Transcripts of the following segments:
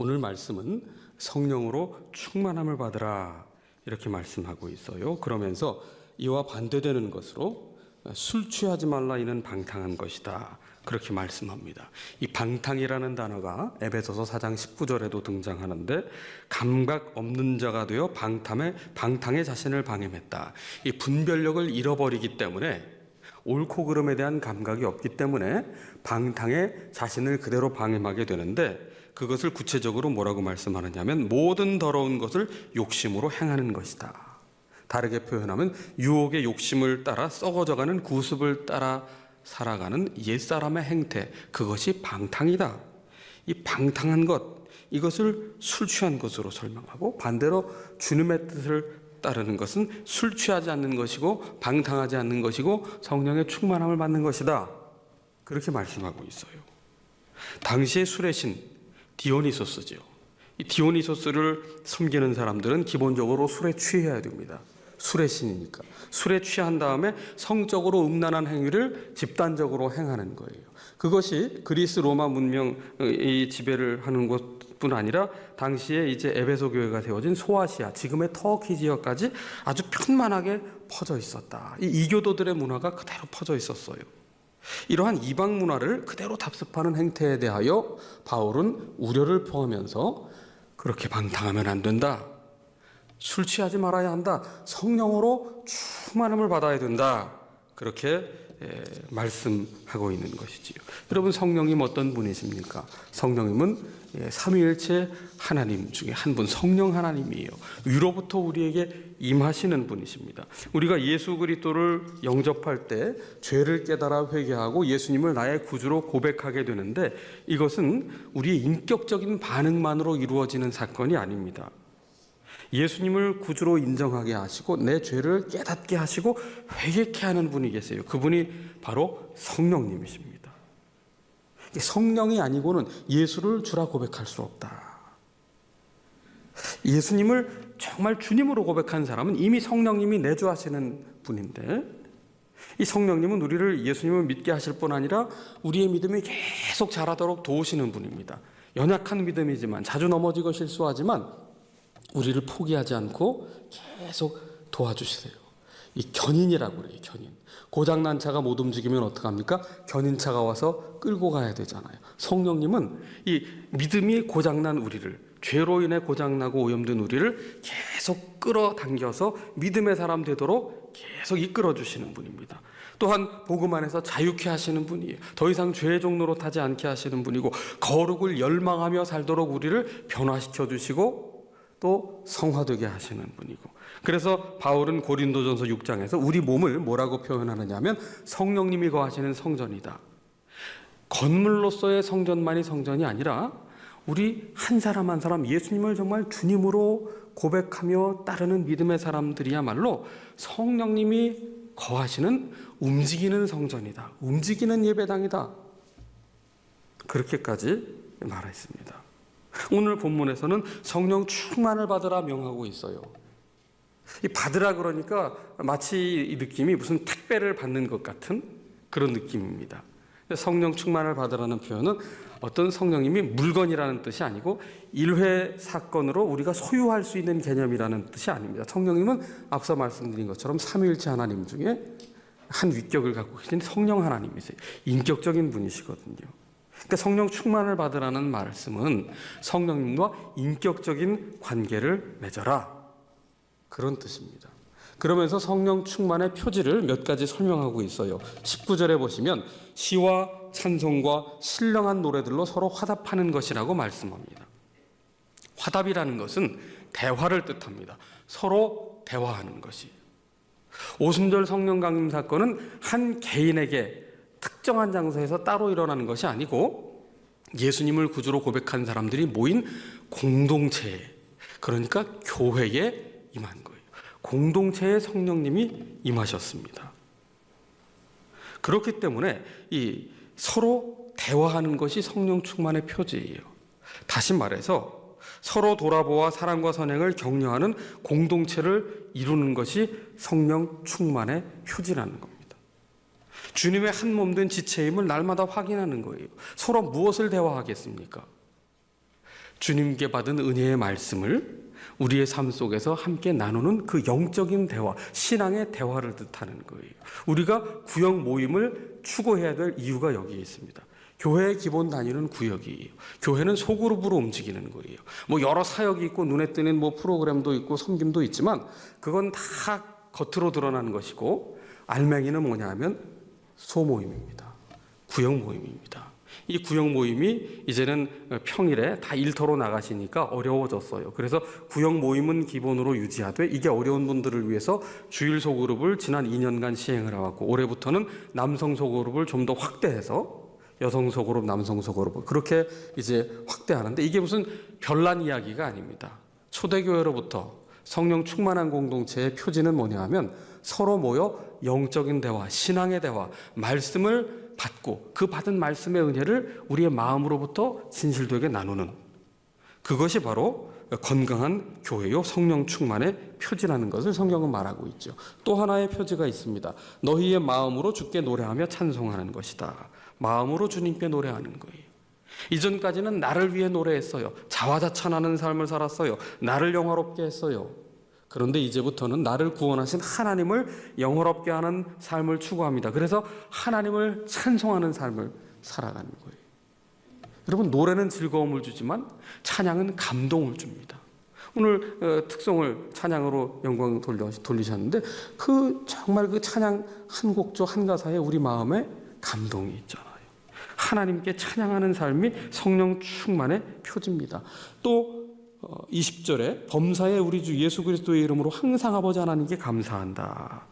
오늘 말씀은 성령으로 충만함을 받으라 이렇게 말씀하고 있어요. 그러면서 이와 반대되는 것으로 술 취하지 말라 이는 방탕한 것이다 그렇게 말씀합니다. 이 방탕이라는 단어가 에베소서 4장 19절에도 등장하는데 감각 없는 자가 되어 방탕에 자신을 방임했다. 이 분별력을 잃어버리기 때문에 옳고 그름에 대한 감각이 없기 때문에 방탕에 자신을 그대로 방임하게 되는데 그것을 구체적으로 뭐라고 말씀하느냐면 모든 더러운 것을 욕심으로 행하는 것이다. 다르게 표현하면 유혹의 욕심을 따라 썩어져가는 구습을 따라 살아가는 옛사람의 행태, 그것이 방탕이다. 이 방탕한 것, 이것을 술 취한 것으로 설명하고 반대로 주님의 뜻을 따르는 것은 술 취하지 않는 것이고 방탕하지 않는 것이고 성령의 충만함을 받는 것이다. 그렇게 말씀하고 있어요. 당시의 술의 신 디오니소스죠. 이 디오니소스를 섬기는 사람들은 기본적으로 술에 취해야 됩니다. 술의 신이니까. 술에 취한 다음에 성적으로 음란한 행위를 집단적으로 행하는 거예요. 그것이 그리스 로마 문명이 지배를 하는 것뿐 아니라 당시에 이제 에베소 교회가 세워진 소아시아, 지금의 터키 지역까지 아주 편만하게 퍼져 있었다. 이 이교도들의 문화가 그대로 퍼져 있었어요. 이러한 이방 문화를 그대로 답습하는 행태에 대하여 바울은 우려를 표하면서 그렇게 방탕하면 안 된다. 술 취하지 말아야 한다. 성령으로 충만함을 받아야 된다. 그렇게 말씀하고 있는 것이지요. 여러분, 성령님 어떤 분이십니까? 성령님은 삼위일체 하나님 중에 한 분, 성령 하나님이에요. 위로부터 우리에게 임하시는 분이십니다. 우리가 예수 그리스도를 영접할 때 죄를 깨달아 회개하고 예수님을 나의 구주로 고백하게 되는데 이것은 우리의 인격적인 반응만으로 이루어지는 사건이 아닙니다. 예수님을 구주로 인정하게 하시고 내 죄를 깨닫게 하시고 회개케 하는 분이 계세요. 그분이 바로 성령님이십니다. 성령이 아니고는 예수를 주라 고백할 수 없다. 예수님을 정말 주님으로 고백한 사람은 이미 성령님이 내주하시는 분인데 이 성령님은 우리를 예수님을 믿게 하실 뿐 아니라 우리의 믿음이 계속 자라도록 도우시는 분입니다. 연약한 믿음이지만 자주 넘어지고 실수하지만 우리를 포기하지 않고 계속 도와주시세요. 이 견인이라고 그래요. 견인. 고장난 차가 못 움직이면 어떡합니까? 견인차가 와서 끌고 가야 되잖아요. 성령님은 이 믿음이 고장난 우리를, 죄로 인해 고장나고 오염된 우리를 계속 끌어당겨서 믿음의 사람 되도록 계속 이끌어주시는 분입니다. 또한 복음 안에서 자유케 하시는 분이에요. 더 이상 죄의 종로로 타지 않게 하시는 분이고 거룩을 열망하며 살도록 우리를 변화시켜 주시고 또 성화되게 하시는 분이고 그래서 바울은 고린도전서 6장에서 우리 몸을 뭐라고 표현하느냐 하면 성령님이 거하시는 성전이다. 건물로서의 성전만이 성전이 아니라 우리 한 사람 한 사람 예수님을 정말 주님으로 고백하며 따르는 믿음의 사람들이야말로 성령님이 거하시는 움직이는 성전이다. 움직이는 예배당이다. 그렇게까지 말했습니다. 오늘 본문에서는 성령 충만을 받으라 명하고 있어요. 이 받으라 그러니까 마치 이 느낌이 무슨 택배를 받는 것 같은 그런 느낌입니다. 성령 충만을 받으라는 표현은 어떤 성령님이 물건이라는 뜻이 아니고 일회 사건으로 우리가 소유할 수 있는 개념이라는 뜻이 아닙니다. 성령님은 앞서 말씀드린 것처럼 삼위일체 하나님 중에 한 위격을 갖고 계신 성령 하나님이세요. 인격적인 분이시거든요. 그러니까 성령 충만을 받으라는 말씀은 성령님과 인격적인 관계를 맺어라. 그런 뜻입니다. 그러면서 성령 충만의 표지를 몇 가지 설명하고 있어요. 19절에 보시면 시와 찬송과 신령한 노래들로 서로 화답하는 것이라고 말씀합니다. 화답이라는 것은 대화를 뜻합니다. 서로 대화하는 것이. 오순절 성령 강림 사건은 한 개인에게 특정한 장소에서 따로 일어나는 것이 아니고 예수님을 구주로 고백한 사람들이 모인 공동체에, 그러니까 교회에 임한 거예요. 공동체에 성령님이 임하셨습니다. 그렇기 때문에 이 서로 대화하는 것이 성령 충만의 표지예요. 다시 말해서 서로 돌아보아 사랑과 선행을 격려하는 공동체를 이루는 것이 성령 충만의 표지라는 겁니다. 주님의 한 몸된 지체임을 날마다 확인하는 거예요. 서로 무엇을 대화하겠습니까? 주님께 받은 은혜의 말씀을 우리의 삶 속에서 함께 나누는 그 영적인 대화, 신앙의 대화를 뜻하는 거예요. 우리가 구역 모임을 추구해야 될 이유가 여기에 있습니다. 교회의 기본 단위는 구역이에요. 교회는 소그룹으로 움직이는 거예요. 뭐 여러 사역이 있고 눈에 띄는 뭐 프로그램도 있고 섬김도 있지만 그건 다 겉으로 드러나는 것이고 알맹이는 뭐냐 하면 소모임입니다. 구역 모임입니다. 이 구역 모임이 이제는 평일에 다 일터로 나가시니까 어려워졌어요. 그래서 구역 모임은 기본으로 유지하되 이게 어려운 분들을 위해서 주일 소그룹을 지난 2년간 시행을 해왔고 올해부터는 남성 소그룹을 좀 더 확대해서 여성 소그룹, 남성 소그룹 그렇게 이제 확대하는데 이게 무슨 별난 이야기가 아닙니다. 초대교회로부터 성령 충만한 공동체의 표지는 뭐냐 하면 서로 모여 영적인 대화, 신앙의 대화, 말씀을 받고 그 받은 말씀의 은혜를 우리의 마음으로부터 진실되게 나누는 그것이 바로 건강한 교회요 성령 충만의 표지라는 것을 성경은 말하고 있죠. 또 하나의 표지가 있습니다. 너희의 마음으로 주께 노래하며 찬송하는 것이다. 마음으로 주님께 노래하는 거예요. 이전까지는 나를 위해 노래했어요. 자화자찬하는 삶을 살았어요. 나를 영화롭게 했어요. 그런데 이제부터는 나를 구원하신 하나님을 영화롭게 하는 삶을 추구합니다. 그래서 하나님을 찬송하는 삶을 살아가는 거예요. 여러분, 노래는 즐거움을 주지만 찬양은 감동을 줍니다. 오늘 특송을 찬양으로 영광 돌리셨는데 정말 그 찬양 한 곡조 한 가사에 우리 마음에 감동이 있잖아요. 하나님께 찬양하는 삶이 성령 충만의 표지입니다. 또 20절에 범사에 우리 주 예수 그리스도의 이름으로 항상 아버지 하나님께 감사한다.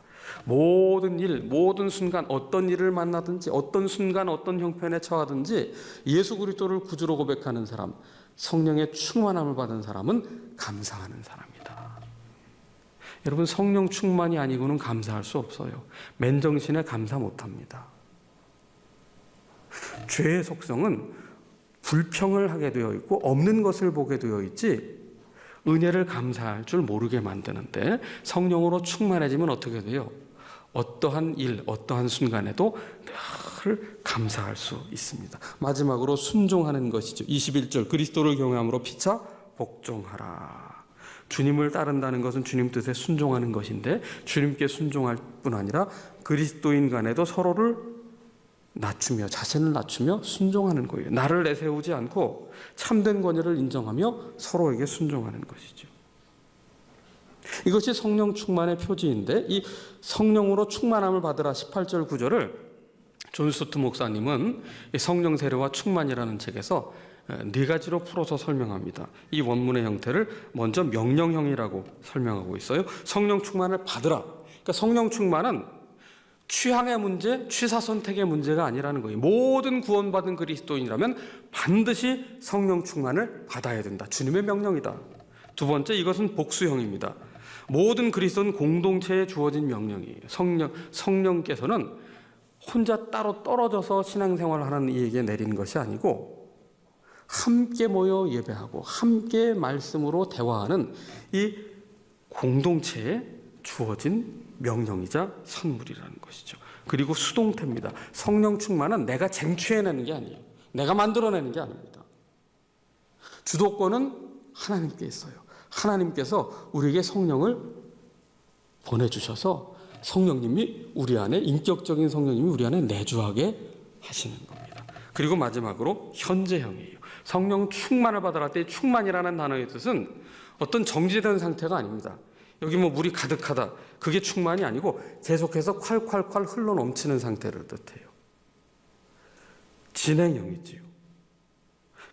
모든 일, 모든 순간 어떤 일을 만나든지 어떤 순간 어떤 형편에 처하든지 예수 그리스도를 구주로 고백하는 사람, 성령의 충만함을 받은 사람은 감사하는 사람이다. 여러분, 성령 충만이 아니고는 감사할 수 없어요. 맨정신에 감사 못합니다. 죄의 속성은 불평을 하게 되어 있고 없는 것을 보게 되어 있지 은혜를 감사할 줄 모르게 만드는데 성령으로 충만해지면 어떻게 돼요? 어떠한 일, 어떠한 순간에도 늘 감사할 수 있습니다. 마지막으로 순종하는 것이죠. 21절 그리스도를 경외함으로 피차 복종하라. 주님을 따른다는 것은 주님 뜻에 순종하는 것인데 주님께 순종할 뿐 아니라 그리스도인 간에도 서로를 낮추며 자신을 낮추며 순종하는 거예요. 나를 내세우지 않고 참된 권위를 인정하며 서로에게 순종하는 것이죠. 이것이 성령 충만의 표지인데 이 성령으로 충만함을 받으라 18절 9절을 존 스투트 목사님은 성령 세례와 충만이라는 책에서 네 가지로 풀어서 설명합니다. 이 원문의 형태를 먼저 명령형이라고 설명하고 있어요. 성령 충만을 받으라. 그러니까 성령 충만은 취향의 문제, 취사 선택의 문제가 아니라는 거예요. 모든 구원받은 그리스도인이라면 반드시 성령 충만을 받아야 된다. 주님의 명령이다. 두 번째, 이것은 복수형입니다. 모든 그리스도는 공동체에 주어진 명령이에요. 성령께서는 혼자 따로 떨어져서 신앙생활을 하는 이에게 내리는 것이 아니고 함께 모여 예배하고 함께 말씀으로 대화하는 이 공동체에 주어진 명령이자 선물이라는 것이죠. 그리고 수동태입니다. 성령 충만은 내가 쟁취해내는 게 아니에요. 내가 만들어내는 게 아닙니다. 주도권은 하나님께 있어요. 하나님께서 우리에게 성령을 보내주셔서 성령님이 우리 안에 인격적인 성령님이 우리 안에 내주하게 하시는 겁니다. 그리고 마지막으로 현재형이에요. 성령 충만을 받으라 때 충만이라는 단어의 뜻은 어떤 정지된 상태가 아닙니다. 여기 뭐 물이 가득하다. 그게 충만이 아니고 계속해서 콸콸콸 흘러 넘치는 상태를 뜻해요. 진행형이지요.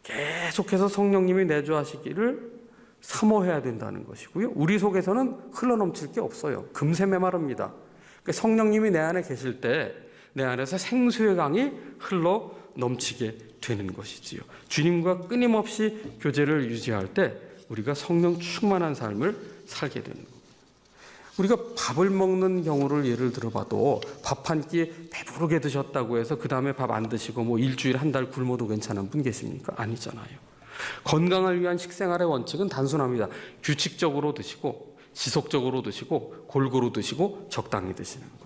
계속해서 성령님이 내주하시기를 사모해야 된다는 것이고요. 우리 속에서는 흘러 넘칠 게 없어요. 금세 메마릅니다. 그러니까 성령님이 내 안에 계실 때 내 안에서 생수의 강이 흘러 넘치게 되는 것이지요. 주님과 끊임없이 교제를 유지할 때 우리가 성령 충만한 삶을 살게 되는 겁니다. 우리가 밥을 먹는 경우를 예를 들어봐도 밥 한 끼 배부르게 드셨다고 해서 그 다음에 밥 안 드시고 뭐 일주일 한 달 굶어도 괜찮은 분 계십니까? 아니잖아요. 건강을 위한 식생활의 원칙은 단순합니다. 규칙적으로 드시고 지속적으로 드시고 골고루 드시고 적당히 드시는 거예요.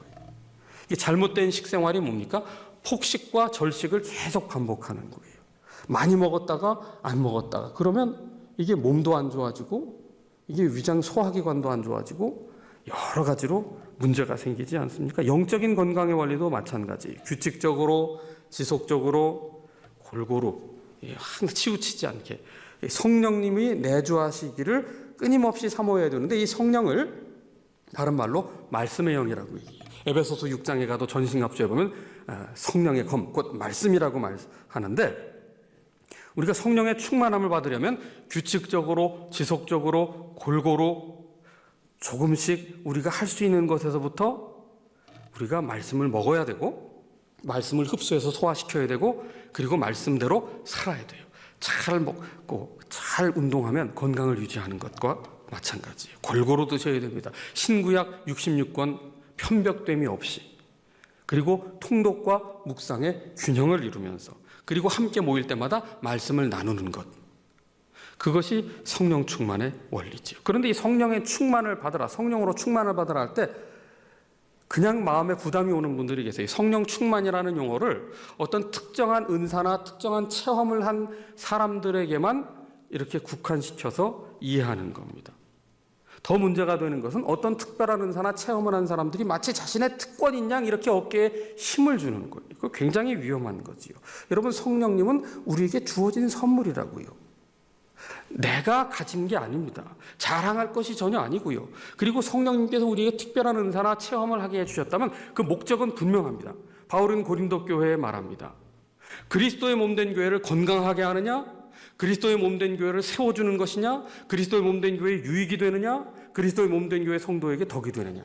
이게 잘못된 식생활이 뭡니까? 폭식과 절식을 계속 반복하는 거예요. 많이 먹었다가 안 먹었다가 그러면 이게 몸도 안 좋아지고 이게 위장 소화기관도 안 좋아지고 여러 가지로 문제가 생기지 않습니까? 영적인 건강의 원리도 마찬가지. 규칙적으로 지속적으로 골고루 항상 치우치지 않게 성령님이 내주하시기를 끊임없이 사모해야 되는데 이 성령을 다른 말로 말씀의 영이라고 얘기해요. 에베소서 6장에 가도 전신갑주에 보면 성령의 검, 곧 말씀이라고 말하는데 우리가 성령의 충만함을 받으려면 규칙적으로 지속적으로 골고루 조금씩 우리가 할 수 있는 것에서부터 우리가 말씀을 먹어야 되고 말씀을 흡수해서 소화시켜야 되고 그리고 말씀대로 살아야 돼요. 잘 먹고 잘 운동하면 건강을 유지하는 것과 마찬가지예요. 골고루 드셔야 됩니다. 신구약 66권 편벽됨이 없이 그리고 통독과 묵상의 균형을 이루면서 그리고 함께 모일 때마다 말씀을 나누는 것. 그것이 성령 충만의 원리지요. 그런데 이 성령의 충만을 받으라, 성령으로 충만을 받으라 할 때 그냥 마음에 부담이 오는 분들이 계세요. 성령 충만이라는 용어를 어떤 특정한 은사나 특정한 체험을 한 사람들에게만 이렇게 국한시켜서 이해하는 겁니다. 더 문제가 되는 것은 어떤 특별한 은사나 체험을 한 사람들이 마치 자신의 특권인 양 이렇게 어깨에 힘을 주는 거예요. 이거 굉장히 위험한 거지요. 여러분, 성령님은 우리에게 주어진 선물이라고요. 내가 가진 게 아닙니다. 자랑할 것이 전혀 아니고요. 그리고 성령님께서 우리에게 특별한 은사나 체험을 하게 해주셨다면 그 목적은 분명합니다. 바울은 고린도 교회에 말합니다. 그리스도의 몸된 교회를 건강하게 하느냐? 그리스도의 몸된 교회를 세워주는 것이냐? 그리스도의 몸된 교회에 유익이 되느냐? 그리스도의 몸된 교회 성도에게 덕이 되느냐?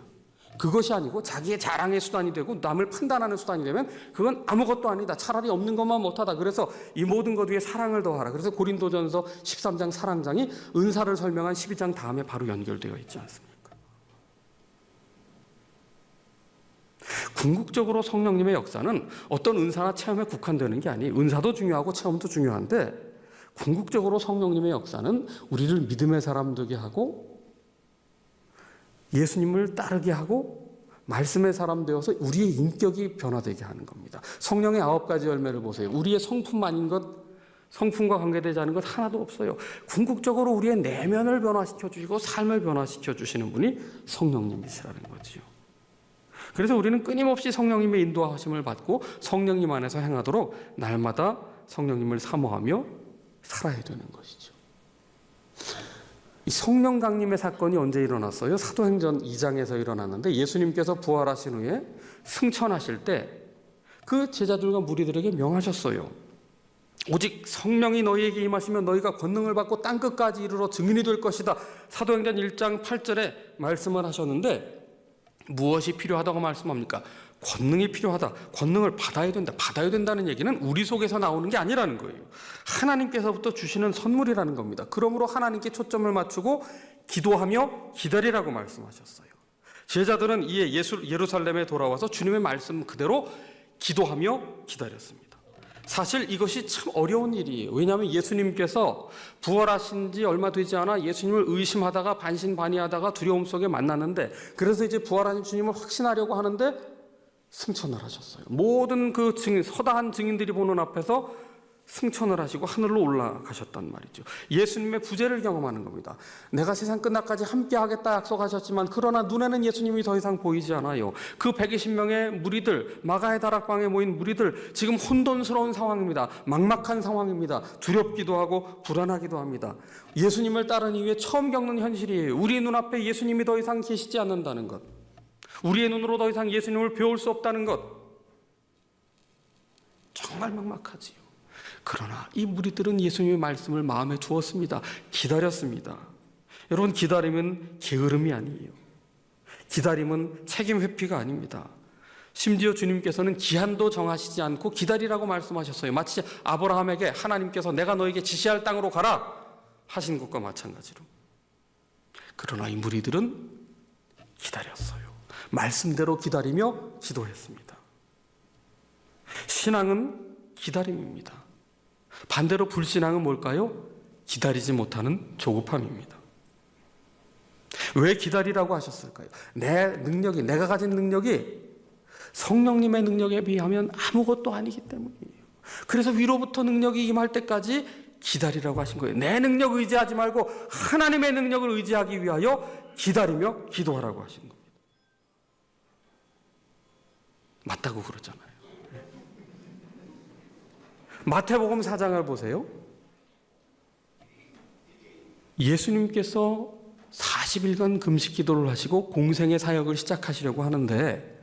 그것이 아니고 자기의 자랑의 수단이 되고 남을 판단하는 수단이 되면 그건 아무것도 아니다. 차라리 없는 것만 못하다. 그래서 이 모든 것 위에 사랑을 더하라. 그래서 고린도전서 13장 사랑장이 은사를 설명한 12장 다음에 바로 연결되어 있지 않습니까? 궁극적으로 성령님의 역사는 어떤 은사나 체험에 국한되는 게 아니에요. 은사도 중요하고 체험도 중요한데 궁극적으로 성령님의 역사는 우리를 믿음의 사람 되게 하고 예수님을 따르게 하고 말씀의 사람 되어서 우리의 인격이 변화되게 하는 겁니다. 성령의 9가지 열매를 보세요. 우리의 성품 아닌 것, 성품과 관계되지 않은 것 하나도 없어요. 궁극적으로 우리의 내면을 변화시켜 주시고 삶을 변화시켜 주시는 분이 성령님이시라는 거지요. 그래서 우리는 끊임없이 성령님의 인도하심을 받고 성령님 안에서 행하도록 날마다 성령님을 사모하며 살아야 되는 것이죠. 이 성령 강림의 사건이 언제 일어났어요? 사도행전 2장에서 일어났는데 예수님께서 부활하신 후에 승천하실 때 그 제자들과 무리들에게 명하셨어요. 오직 성령이 너희에게 임하시면 너희가 권능을 받고 땅끝까지 이르러 증인이 될 것이다. 사도행전 1장 8절에 말씀을 하셨는데 무엇이 필요하다고 말씀합니까? 권능이 필요하다. 권능을 받아야 된다. 받아야 된다는 얘기는 우리 속에서 나오는 게 아니라는 거예요. 하나님께서부터 주시는 선물이라는 겁니다. 그러므로 하나님께 초점을 맞추고 기도하며 기다리라고 말씀하셨어요. 제자들은 이에 예루살렘에 돌아와서 주님의 말씀 그대로 기도하며 기다렸습니다. 사실 이것이 참 어려운 일이에요. 왜냐하면 예수님께서 부활하신 지 얼마 되지 않아 예수님을 의심하다가 반신반의하다가 두려움 속에 만났는데 그래서 이제 부활하신 주님을 확신하려고 하는데 승천을 하셨어요. 모든 그 서다한 증인들이 보는 앞에서 승천을 하시고 하늘로 올라가셨단 말이죠. 예수님의 부재를 경험하는 겁니다. 내가 세상 끝날까지 함께 하겠다 약속하셨지만 그러나 눈에는 예수님이 더 이상 보이지 않아요. 그 120명의 무리들, 마가의 다락방에 모인 무리들 지금 혼돈스러운 상황입니다. 막막한 상황입니다. 두렵기도 하고 불안하기도 합니다. 예수님을 따른 이후에 처음 겪는 현실이에요. 우리 눈앞에 예수님이 더 이상 계시지 않는다는 것. 우리의 눈으로 더 이상 예수님을 배울 수 없다는 것. 정말 막막하지요. 그러나 이 무리들은 예수님의 말씀을 마음에 두었습니다. 기다렸습니다. 여러분, 기다림은 게으름이 아니에요. 기다림은 책임 회피가 아닙니다. 심지어 주님께서는 기한도 정하시지 않고 기다리라고 말씀하셨어요. 마치 아브라함에게 하나님께서 내가 너에게 지시할 땅으로 가라 하신 것과 마찬가지로. 그러나 이 무리들은 기다렸어요. 말씀대로 기다리며 기도했습니다. 신앙은 기다림입니다. 반대로 불신앙은 뭘까요? 기다리지 못하는 조급함입니다. 왜 기다리라고 하셨을까요? 내가 가진 능력이 성령님의 능력에 비하면 아무것도 아니기 때문이에요. 그래서 위로부터 능력이 임할 때까지 기다리라고 하신 거예요. 내 능력 의지하지 말고 하나님의 능력을 의지하기 위하여 기다리며 기도하라고 하신 겁니다. 맞다고 그러잖아요. 마태복음 4장을 보세요. 예수님께서 40일간 금식 기도를 하시고 공생의 사역을 시작하시려고 하는데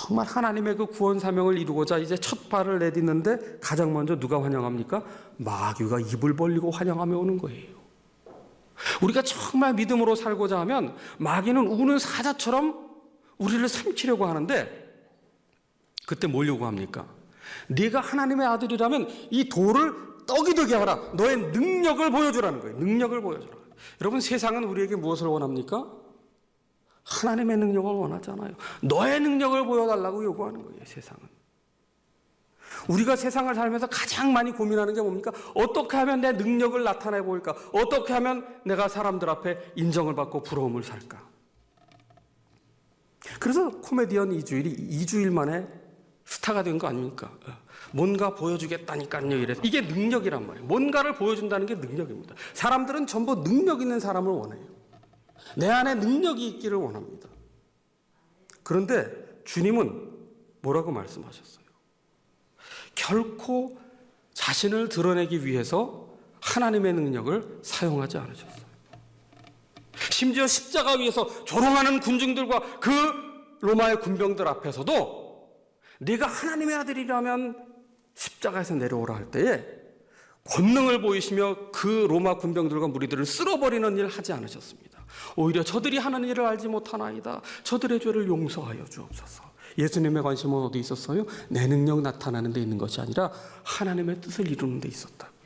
정말 하나님의 그 구원 사명을 이루고자 이제 첫 발을 내딛는데 가장 먼저 누가 환영합니까? 마귀가 입을 벌리고 환영하며 오는 거예요. 우리가 정말 믿음으로 살고자 하면 마귀는 우는 사자처럼 우리를 삼키려고 하는데 그때 뭘 요구합니까? 네가 하나님의 아들이라면 이 돌을 떡이 되게 하라. 너의 능력을 보여주라는 거예요. 능력을 보여주라. 여러분, 세상은 우리에게 무엇을 원합니까? 하나님의 능력을 원하잖아요. 너의 능력을 보여달라고 요구하는 거예요. 세상은. 우리가 세상을 살면서 가장 많이 고민하는 게 뭡니까? 어떻게 하면 내 능력을 나타내 보일까? 어떻게 하면 내가 사람들 앞에 인정을 받고 부러움을 살까? 그래서 코미디언 이주일이 2주일 만에 스타가 된 거 아닙니까? 뭔가 보여주겠다니까요. 이래서 이게 능력이란 말이에요. 뭔가를 보여준다는 게 능력입니다. 사람들은 전부 능력 있는 사람을 원해요. 내 안에 능력이 있기를 원합니다. 그런데 주님은 뭐라고 말씀하셨어요? 결코 자신을 드러내기 위해서 하나님의 능력을 사용하지 않으셨어요. 심지어 십자가 위에서 조롱하는 군중들과 그 로마의 군병들 앞에서도 네가 하나님의 아들이라면 십자가에서 내려오라 할 때에 권능을 보이시며 그 로마 군병들과 무리들을 쓸어버리는 일을 하지 않으셨습니다. 오히려 저들이 하는 일을 알지 못하나이다. 저들의 죄를 용서하여 주옵소서. 예수님의 관심은 어디 있었어요? 내 능력 나타나는 데 있는 것이 아니라 하나님의 뜻을 이루는 데 있었다고요.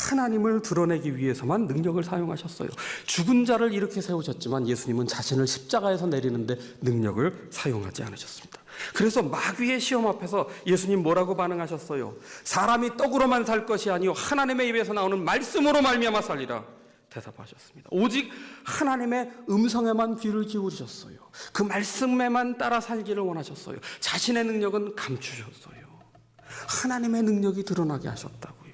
하나님을 드러내기 위해서만 능력을 사용하셨어요. 죽은 자를 이렇게 세우셨지만 예수님은 자신을 십자가에서 내리는데 능력을 사용하지 않으셨습니다. 그래서 마귀의 시험 앞에서 예수님 뭐라고 반응하셨어요? 사람이 떡으로만 살 것이 아니요 하나님의 입에서 나오는 말씀으로 말미암아 살리라 대답하셨습니다. 오직 하나님의 음성에만 귀를 기울이셨어요. 그 말씀에만 따라 살기를 원하셨어요. 자신의 능력은 감추셨어요. 하나님의 능력이 드러나게 하셨다고요.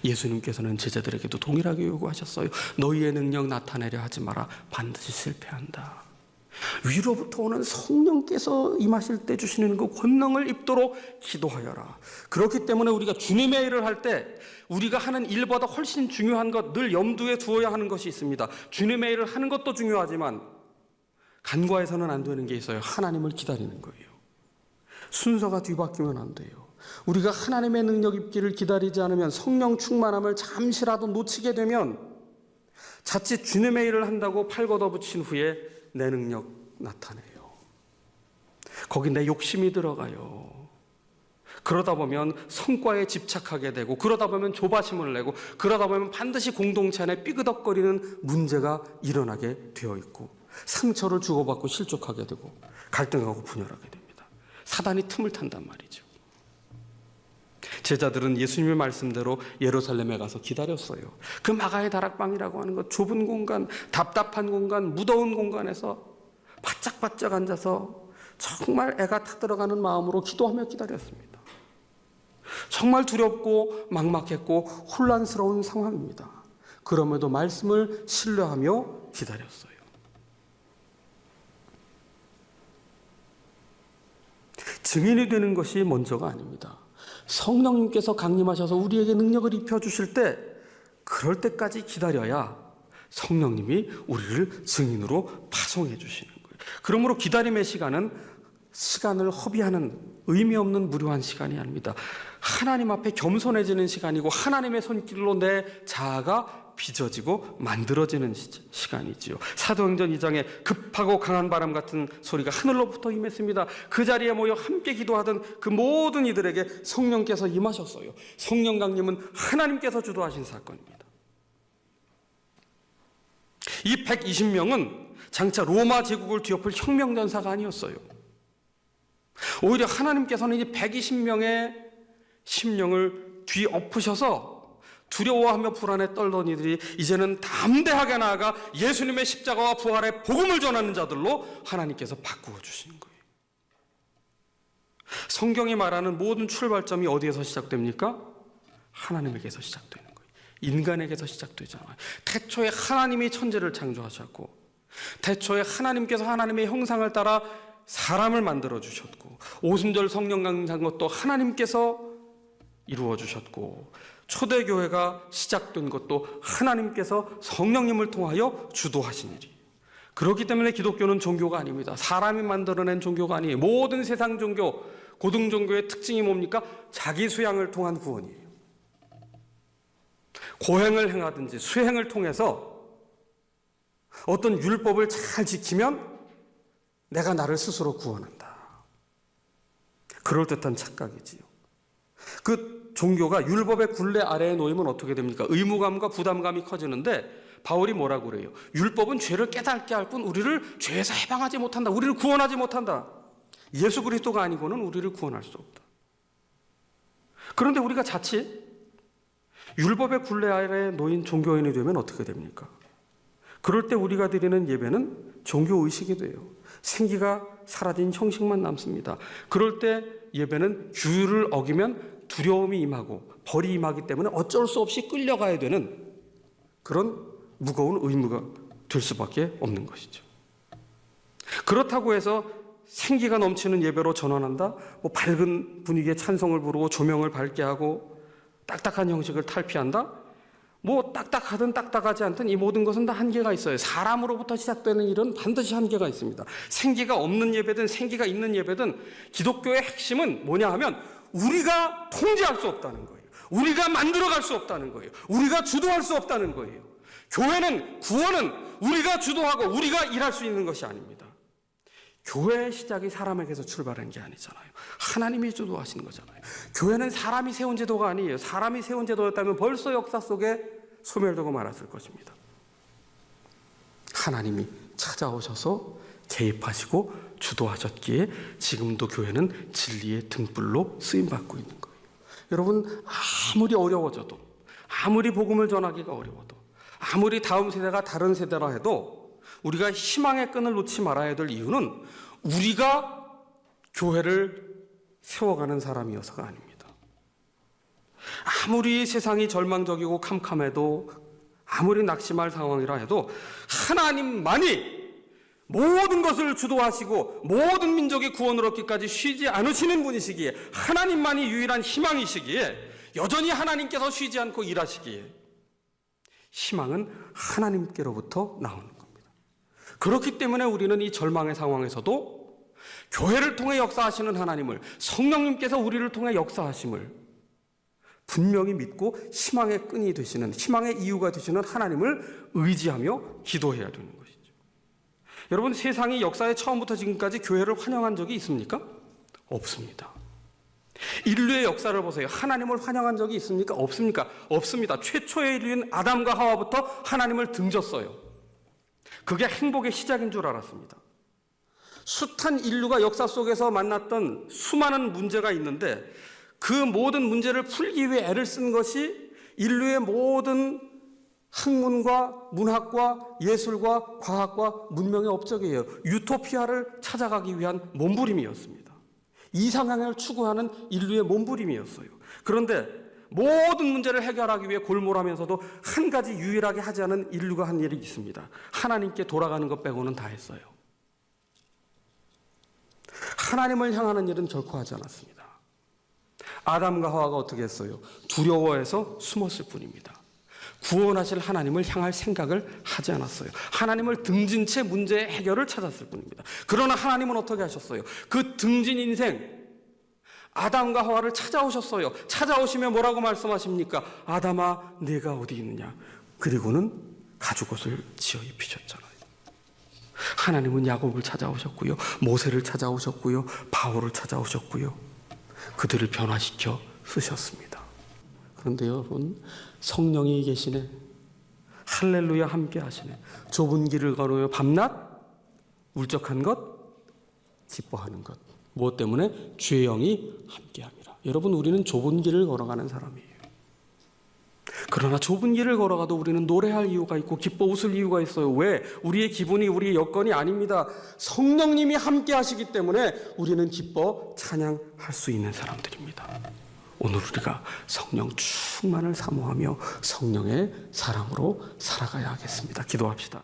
예수님께서는 제자들에게도 동일하게 요구하셨어요. 너희의 능력 나타내려 하지 마라. 반드시 실패한다. 위로부터 오는 성령께서 임하실 때 주시는 그 권능을 입도록 기도하여라. 그렇기 때문에 우리가 주님의 일을 할 때 우리가 하는 일보다 훨씬 중요한 것, 늘 염두에 두어야 하는 것이 있습니다. 주님의 일을 하는 것도 중요하지만 간과해서는 안 되는 게 있어요. 하나님을 기다리는 거예요. 순서가 뒤바뀌면 안 돼요. 우리가 하나님의 능력 입기를 기다리지 않으면 성령 충만함을 잠시라도 놓치게 되면 자칫 주님의 일을 한다고 팔 걷어붙인 후에 내 능력 나타내요. 거기 내 욕심이 들어가요. 그러다 보면 성과에 집착하게 되고 그러다 보면 조바심을 내고 그러다 보면 반드시 공동체 안에 삐그덕거리는 문제가 일어나게 되어 있고 상처를 주고받고 실족하게 되고 갈등하고 분열하게 됩니다. 사단이 틈을 탄단 말이죠. 제자들은 예수님의 말씀대로 예루살렘에 가서 기다렸어요. 그 마가의 다락방이라고 하는 것, 좁은 공간, 답답한 공간, 무더운 공간에서 바짝바짝 앉아서 정말 애가 타들어가는 마음으로 기도하며 기다렸습니다. 정말 두렵고 막막했고 혼란스러운 상황입니다. 그럼에도 말씀을 신뢰하며 기다렸어요. 증인이 되는 것이 먼저가 아닙니다. 성령님께서 강림하셔서 우리에게 능력을 입혀주실 때 그럴 때까지 기다려야 성령님이 우리를 증인으로 파송해 주시는 거예요. 그러므로 기다림의 시간은 시간을 허비하는 의미 없는 무료한 시간이 아닙니다. 하나님 앞에 겸손해지는 시간이고 하나님의 손길로 내 자아가 빚어지고 만들어지는 시간이지요. 사도행전 2장에 급하고 강한 바람 같은 소리가 하늘로부터 임했습니다. 그 자리에 모여 함께 기도하던 그 모든 이들에게 성령께서 임하셨어요. 성령 강림은 하나님께서 주도하신 사건입니다. 이 120명은 장차 로마 제국을 뒤엎을 혁명전사가 아니었어요. 오히려 하나님께서는 이 120명의 심령을 뒤엎으셔서 두려워하며 불안에 떨던 이들이 이제는 담대하게 나아가 예수님의 십자가와 부활의 복음을 전하는 자들로 하나님께서 바꾸어 주시는 거예요. 성경이 말하는 모든 출발점이 어디에서 시작됩니까? 하나님에게서 시작되는 거예요. 인간에게서 시작되잖아요. 태초에 하나님이 천지를 창조하셨고, 태초에 하나님께서 하나님의 형상을 따라 사람을 만들어 주셨고, 오순절 성령 강림한 것도 하나님께서 이루어 주셨고, 초대교회가 시작된 것도 하나님께서 성령님을 통하여 주도하신 일이에요. 그렇기 때문에 기독교는 종교가 아닙니다. 사람이 만들어낸 종교가 아니에요. 모든 세상 종교, 고등 종교의 특징이 뭡니까? 자기 수양을 통한 구원이에요. 고행을 행하든지 수행을 통해서 어떤 율법을 잘 지키면 내가 나를 스스로 구원한다. 그럴듯한 착각이지요. 그 종교가 율법의 굴레 아래에 놓이면 어떻게 됩니까? 의무감과 부담감이 커지는데 바울이 뭐라고 그래요? 율법은 죄를 깨닫게 할 뿐 우리를 죄에서 해방하지 못한다. 우리를 구원하지 못한다. 예수 그리스도가 아니고는 우리를 구원할 수 없다. 그런데 우리가 자칫 율법의 굴레 아래에 놓인 종교인이 되면 어떻게 됩니까? 그럴 때 우리가 드리는 예배는 종교의식이 돼요. 생기가 사라진 형식만 남습니다. 그럴 때 예배는 규율을 어기면 두려움이 임하고 벌이 임하기 때문에 어쩔 수 없이 끌려가야 되는 그런 무거운 의무가 될 수밖에 없는 것이죠. 그렇다고 해서 생기가 넘치는 예배로 전환한다? 밝은 분위기에 찬송을 부르고 조명을 밝게 하고 딱딱한 형식을 탈피한다? 딱딱하든 딱딱하지 않든 이 모든 것은 다 한계가 있어요. 사람으로부터 시작되는 일은 반드시 한계가 있습니다. 생기가 없는 예배든 생기가 있는 예배든 기독교의 핵심은 뭐냐 하면 우리가 통제할 수 없다는 거예요. 우리가 만들어갈 수 없다는 거예요. 우리가 주도할 수 없다는 거예요. 교회는, 구원은 우리가 주도하고 우리가 일할 수 있는 것이 아닙니다. 교회의 시작이 사람에게서 출발한 게 아니잖아요. 하나님이 주도하시는 거잖아요. 교회는 사람이 세운 제도가 아니에요. 사람이 세운 제도였다면 벌써 역사 속에 소멸되고 말았을 것입니다. 하나님이 찾아오셔서 개입하시고 주도하셨기에 지금도 교회는 진리의 등불로 쓰임받고 있는 거예요. 여러분, 아무리 어려워져도, 아무리 복음을 전하기가 어려워도, 아무리 다음 세대가 다른 세대라 해도 우리가 희망의 끈을 놓지 말아야 될 이유는 우리가 교회를 세워가는 사람이어서가 아닙니다. 아무리 세상이 절망적이고 캄캄해도, 아무리 낙심할 상황이라 해도 하나님만이 모든 것을 주도하시고 모든 민족의 구원을 얻기까지 쉬지 않으시는 분이시기에, 하나님만이 유일한 희망이시기에, 여전히 하나님께서 쉬지 않고 일하시기에 희망은 하나님께로부터 나오는 겁니다. 그렇기 때문에 우리는 이 절망의 상황에서도 교회를 통해 역사하시는 하나님을, 성령님께서 우리를 통해 역사하심을 분명히 믿고 희망의 끈이 되시는, 희망의 이유가 되시는 하나님을 의지하며 기도해야 되는 것이죠. 여러분, 세상이 역사의 처음부터 지금까지 교회를 환영한 적이 있습니까? 없습니다. 인류의 역사를 보세요. 하나님을 환영한 적이 있습니까? 없습니까? 없습니다. 최초의 인류인 아담과 하와부터 하나님을 등졌어요. 그게 행복의 시작인 줄 알았습니다. 숱한 인류가 역사 속에서 만났던 수많은 문제가 있는데 그 모든 문제를 풀기 위해 애를 쓴 것이 인류의 모든 학문과 문학과 예술과 과학과 문명의 업적이에요. 유토피아를 찾아가기 위한 몸부림이었습니다. 이상향을 추구하는 인류의 몸부림이었어요. 그런데 모든 문제를 해결하기 위해 골몰하면서도 한 가지 유일하게 하지 않은 인류가 한 일이 있습니다. 하나님께 돌아가는 것 빼고는 다 했어요. 하나님을 향하는 일은 결코 하지 않았습니다. 아담과 하와가 어떻게 했어요? 두려워해서 숨었을 뿐입니다. 구원하실 하나님을 향할 생각을 하지 않았어요. 하나님을 등진 채 문제의 해결을 찾았을 뿐입니다. 그러나 하나님은 어떻게 하셨어요? 그 등진 인생, 아담과 하와를 찾아오셨어요. 찾아오시며 뭐라고 말씀하십니까? 아담아, 내가 어디 있느냐? 그리고는 가죽옷을 지어 입히셨잖아요. 하나님은 야곱을 찾아오셨고요, 모세를 찾아오셨고요, 바울을 찾아오셨고요, 그들을 변화시켜 쓰셨습니다. 그런데 여러분, 성령이 계시네. 할렐루야, 함께 하시네. 좁은 길을 걸으며 밤낮 울적한 것 기뻐하는 것. 무엇 때문에? 죄 영이 함께함이라. 여러분, 우리는 좁은 길을 걸어가는 사람이에요. 그러나 좁은 길을 걸어가도 우리는 노래할 이유가 있고 기뻐 웃을 이유가 있어요. 왜? 우리의 기분이 우리의 여건이 아닙니다. 성령님이 함께 하시기 때문에 우리는 기뻐 찬양할 수 있는 사람들입니다. 오늘 우리가 성령 충만을 사모하며 성령의 사람으로 살아가야 하겠습니다. 기도합시다.